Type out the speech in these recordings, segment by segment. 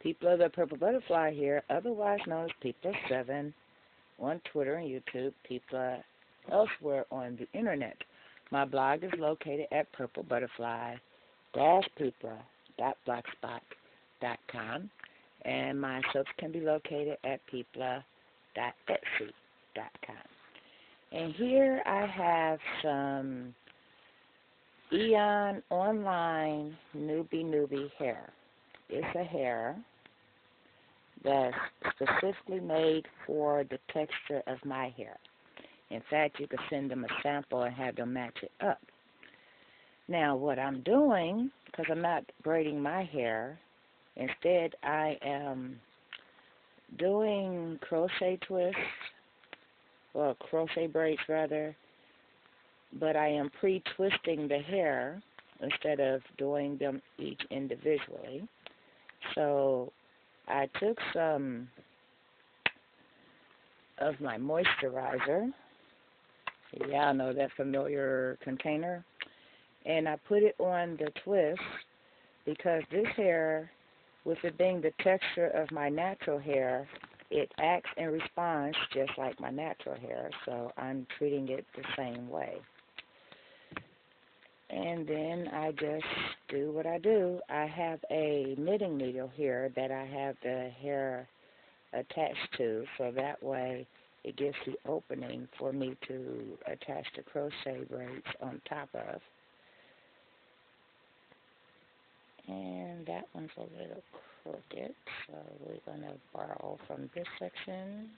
People of the Purple Butterfly here, otherwise known as People7, on Twitter and YouTube, People elsewhere on the internet. My blog is located at purplebutterfly-people.blogspot.com, and my soaps can be located at people.etsy.com. And here I have some Eon Online Newbie hair. It's a hair that's specifically made for the texture of my hair. In fact, you could send them a sample and have them match it up. Now, what I'm doing, because I'm not braiding my hair, instead I am doing crochet twists, well, crochet braids rather, but I am pre-twisting the hair instead of doing them each individually. So I took some of my moisturizer, yeah, I know that familiar container, and I put it on the twist because this hair, with it being the texture of my natural hair, it acts and responds just like my natural hair, so I'm treating it the same way. And then I just do what I do. I have a knitting needle here that I have the hair attached to, so that way it gives the opening for me to attach the crochet braids on top of. And that one's a little crooked, so we're going to borrow from this section.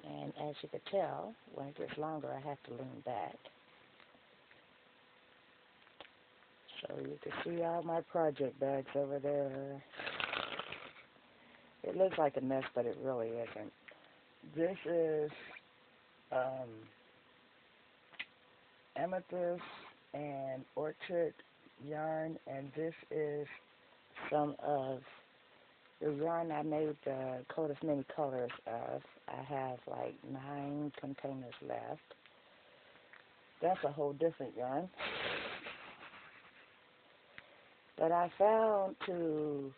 And as you can tell, when it gets longer, I have to lean back. So you can see all my project bags over there. It looks like a mess, but it really isn't. This is amethyst and orchid yarn, and this is some of the yarn I made the coat of many colors of. I have like 9 containers left. That's a whole different yarn. But I found to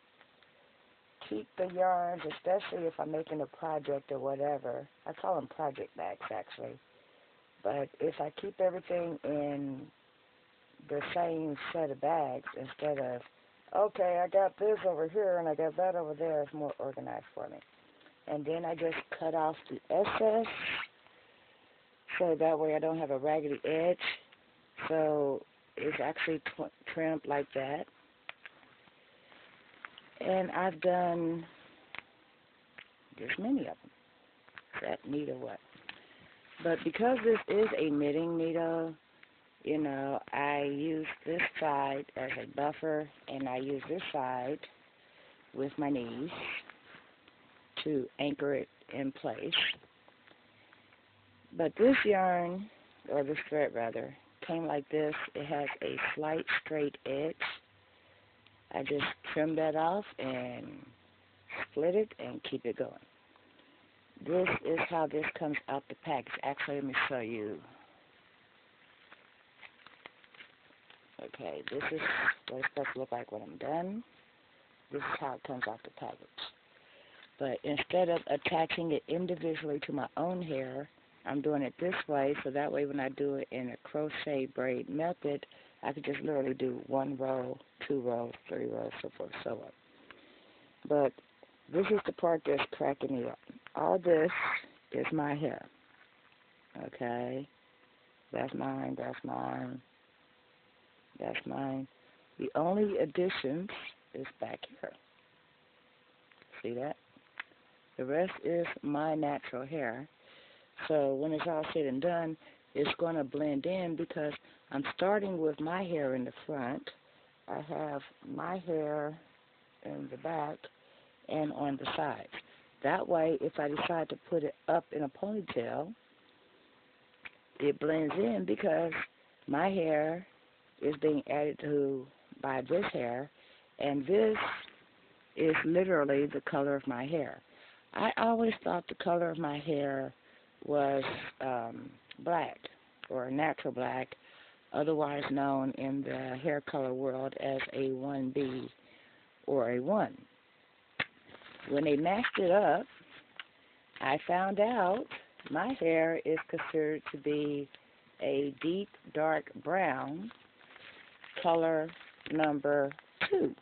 keep the yarns, especially if I'm making a project or whatever, I call them project bags actually, but if I keep everything in the same set of bags instead of, okay, I got this over here and I got that over there, it's more organized for me. And then I just cut off the excess so that way I don't have a raggedy edge. So it's actually trimmed like that. And I've done this many of them. Is that neat or what? But because this is a knitting needle, you know, I use this side as a buffer, and I use this side with my knees to anchor it in place. But this yarn, or this thread rather, came like this. It has a slight straight edge. I just trim that off and split it and keep it going. This is how this comes out the package. Actually, let me show you. Okay, this is what it's supposed to look like when I'm done. This is how it comes out the package. But instead of attaching it individually to my own hair, I'm doing it this way, so that way when I do it in a crochet braid method, I could just literally do 1 row, 2 rows, 3 rows, so forth, so on. But this is the part that's cracking me up. All this is my hair. Okay? That's mine, that's mine, that's mine. The only additions is back here. See that? The rest is my natural hair. So when it's all said and done, it's going to blend in because I'm starting with my hair in the front. I have my hair in the back and on the sides. That way, if I decide to put it up in a ponytail, it blends in because my hair is being added to by this hair, and this is literally the color of my hair. I always thought the color of my hair was black, or natural black, otherwise known in the hair color world as a 1B or a 1. When they matched it up, I found out my hair is considered to be a deep dark brown, color number 2.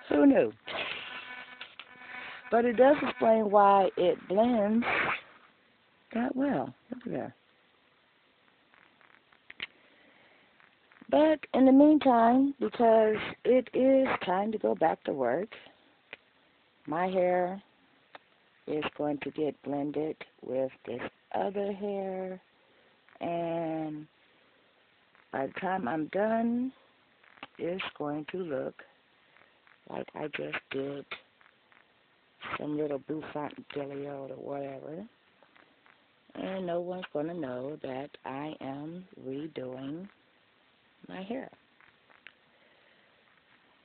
Who knew? But it does explain why it blends that well. Look at that. But in the meantime, because it is time to go back to work, my hair is going to get blended with this other hair, and by the time I'm done, it's going to look like I just did some little bouffant delia or whatever, and no one's going to know that I am redoing my hair.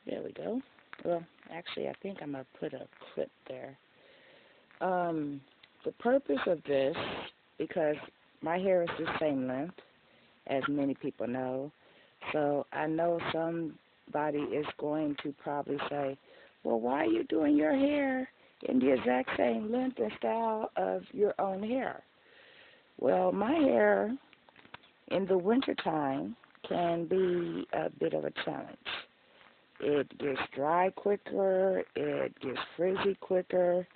There we go. Well, actually, I think I'm going to put a clip there. The purpose of this, because my hair is the same length, as many people know, so I know somebody is going to probably say, well, why are you doing your hair in the exact same length and style of your own hair? Well, my hair in the wintertime can be a bit of a challenge. It gets dry quicker, it gets frizzy quicker,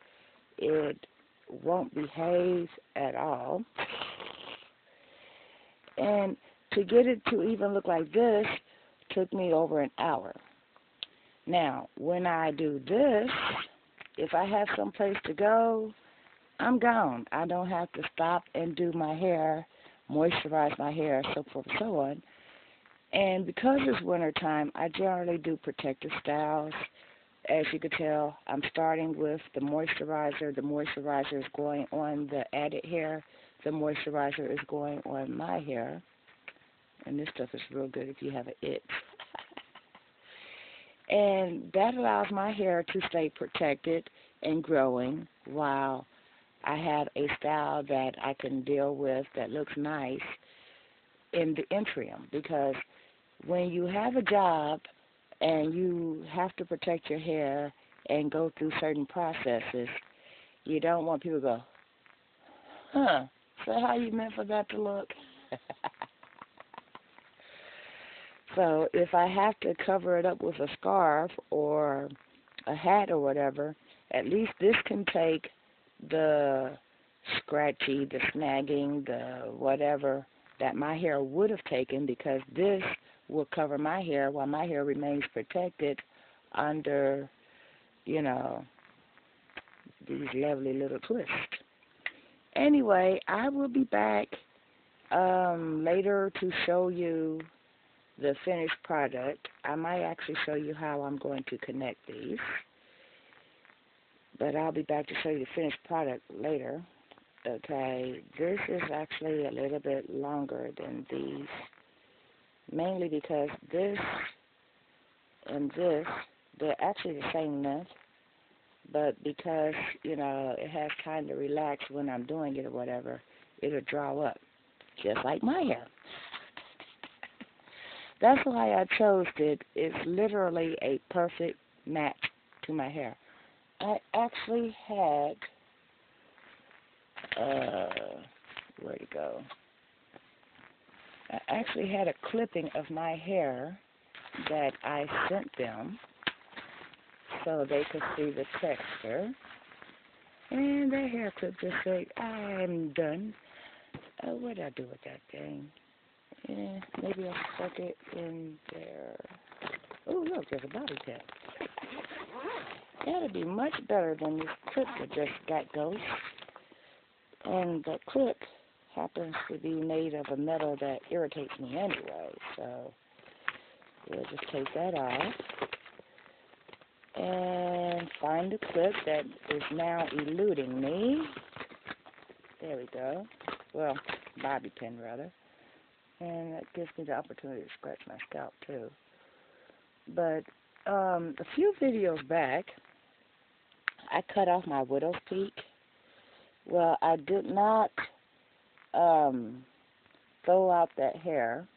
it won't behave at all. And to get it to even look like this took me over an hour. Now, when I do this, if I have someplace to go, I'm gone. I don't have to stop and do my hair, moisturize my hair, so forth and so on. And because it's winter time, I generally do protective styles. As you can tell, I'm starting with the moisturizer. The moisturizer is going on the added hair. The moisturizer is going on my hair. And this stuff is real good if you have an itch. And that allows my hair to stay protected and growing while I have a style that I can deal with that looks nice in the interim. Because when you have a job and you have to protect your hair and go through certain processes, you don't want people to go, huh, so how you meant for that to look? So if I have to cover it up with a scarf or a hat or whatever, at least this can take the scratchy, the snagging, the whatever that my hair would have taken, because this will cover my hair while my hair remains protected under, you know, these lovely little twists. Anyway, I will be back later to show you the finished product. I might actually show you how I'm going to connect these, but I'll be back to show you the finished product later. Okay, this is actually a little bit longer than these, mainly because this and this, they're actually the same length, but because, you know, it has time to relax when I'm doing it or whatever, it'll draw up, just like my hair. That's why I chose it. It's literally a perfect match to my hair. I actually had, where'd it go? I actually had a clipping of my hair that I sent them so they could see the texture. And their hair clip just said, I'm done. What did I do with that thing? Yeah, maybe I stuck it in there. Oh, look, there's a bobby pin. That'd be much better than this clip that just got ghost. And the clip happens to be made of a metal that irritates me anyway, so we'll just take that off and find the clip that is now eluding me. There we go. Well, bobby pin rather. And that gives me the opportunity to scratch my scalp too. But a few videos back, I cut off my widow's peak. Well, I did not throw out that hair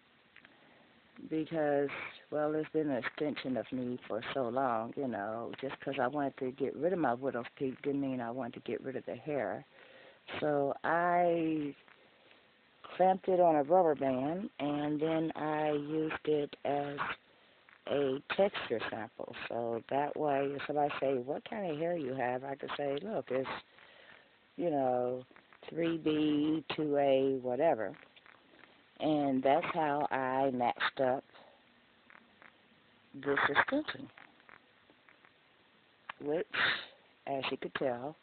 because Well, it's been an extension of me for so long, you know, just because I wanted to get rid of my widow's peak didn't mean I wanted to get rid of the hair. So I clamped it on a rubber band, and then I used it as a texture sample. So that way, if somebody say, what kind of hair you have, I could say, look, it's, you know, 3B, 2A, whatever. And that's how I matched up this extension, which, as you could tell,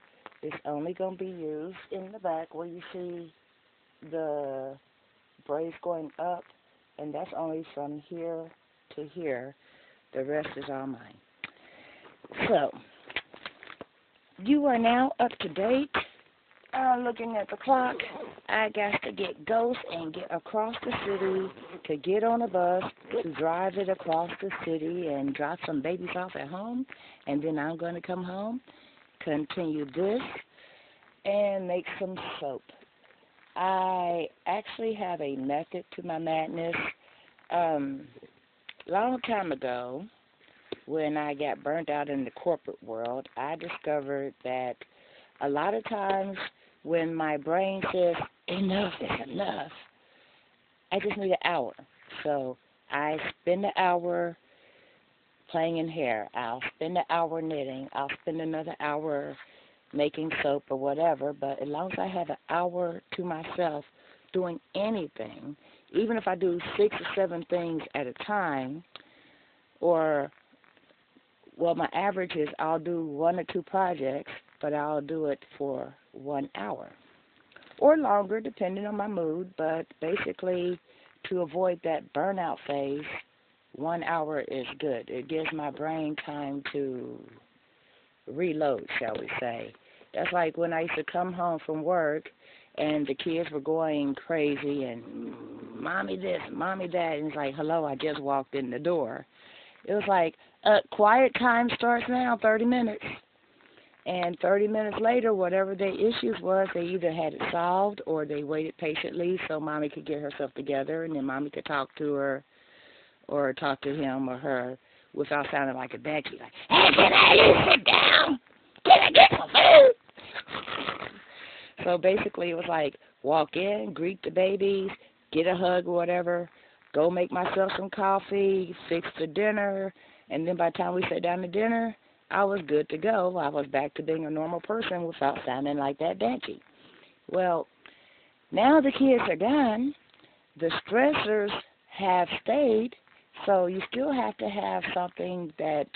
is only going to be used in the back where you see the braids going up, and that's only from here to here. The rest is all mine. So, you are now up to date. Looking at the clock, I got to get Ghost and get across the city to get on a bus to drive it across the city and drop some babies off at home. And then I'm going to come home, continue this, and make some soap. I actually have a method to my madness. Long time ago, when I got burnt out in the corporate world, I discovered that a lot of times when my brain says, enough is enough, I just need an hour. So I spend an hour playing in hair. I'll spend an hour knitting. I'll spend another hour making soap or whatever. But as long as I have an hour to myself doing anything, even if I do 6 or 7 things at a time, or, well, my average is I'll do 1 or 2 projects, but I'll do it for 1 hour. Or longer, depending on my mood, but basically to avoid that burnout phase, 1 hour is good. It gives my brain time to reload, shall we say. That's like when I used to come home from work and the kids were going crazy and mommy this, mommy that, and it's like, hello, I just walked in the door. It was like, quiet time starts now, 30 minutes. And 30 minutes later, whatever their issues was, they either had it solved or they waited patiently so mommy could get herself together and then mommy could talk to her or talk to him or her without sounding like a Becky. Like, hey, can I sit down? Can I get some food? So basically it was like walk in, greet the babies, get a hug or whatever, go make myself some coffee, fix the dinner, and then by the time we sat down to dinner, I was good to go. I was back to being a normal person without sounding like that Becky. Well, now the kids are gone. The stressors have stayed, so you still have to have something that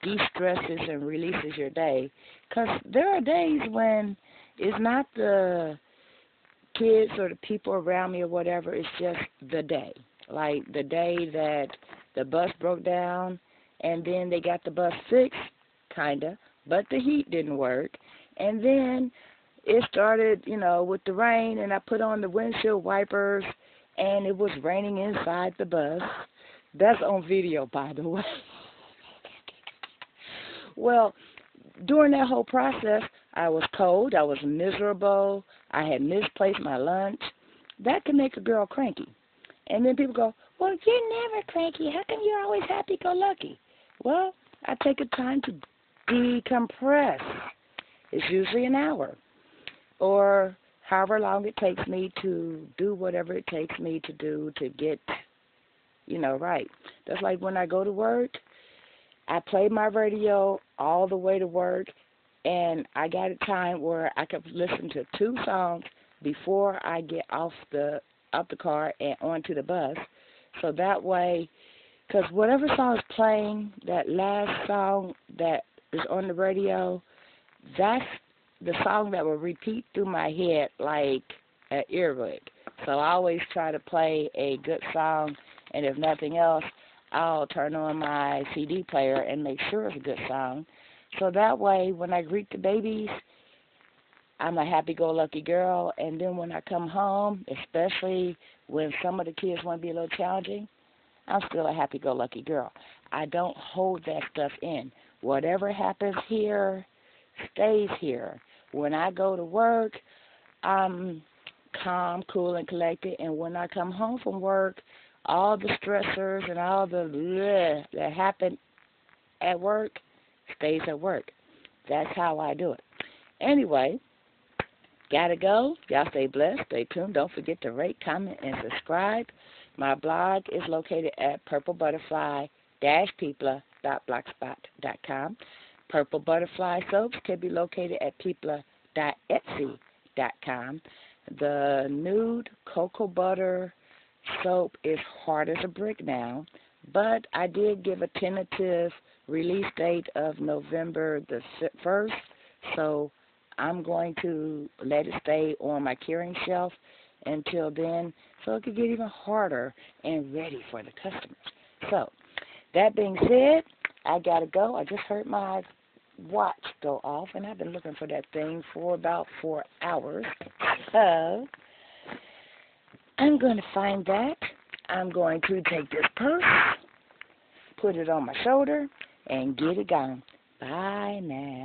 de-stresses and releases your day. Because there are days when it's not the kids or the people around me or whatever, it's just the day. Like the day that the bus broke down and then they got the bus fixed, kind of, but the heat didn't work. And then it started, you know, with the rain, and I put on the windshield wipers, and it was raining inside the bus. That's on video, by the way. Well, during that whole process, I was cold, I was miserable, I had misplaced my lunch. That can make a girl cranky. And then people go, well, you're never cranky. How come you're always happy-go-lucky? Well, I take a time to decompress. It's usually an hour or however long it takes me to do whatever it takes me to do to get, you know, right. That's like when I go to work, I play my radio all the way to work, and I got a time where I could listen to 2 songs before I get off the car and onto the bus. So that way, because whatever song is playing, that last song that is on the radio, that's the song that will repeat through my head like an earwig. So I always try to play a good song, and if nothing else, I'll turn on my CD player and make sure it's a good song. So that way, when I greet the babies, I'm a happy-go-lucky girl, and then when I come home, especially when some of the kids want to be a little challenging, I'm still a happy-go-lucky girl. I don't hold that stuff in. Whatever happens here stays here. When I go to work, I'm calm, cool, and collected, and when I come home from work, all the stressors and all the bleh that happen at work stays at work. That's how I do it. Anyway, gotta go. Y'all stay blessed, stay tuned. Don't forget to rate, comment, and subscribe. My blog is located at purplebutterfly-peepla.blogspot.com. Purple Butterfly soaps can be located at peepla.etsy.com. The nude cocoa butter soap is hard as a brick now, but I did give a tentative release date of November the 1st, so I'm going to let it stay on my curing shelf until then so it could get even harder and ready for the customers. So, that being said, I got to go. I just heard my watch go off, and I've been looking for that thing for about 4 hours. So, I'm going to find that. I'm going to take this purse, put it on my shoulder, and get it gone. Bye now.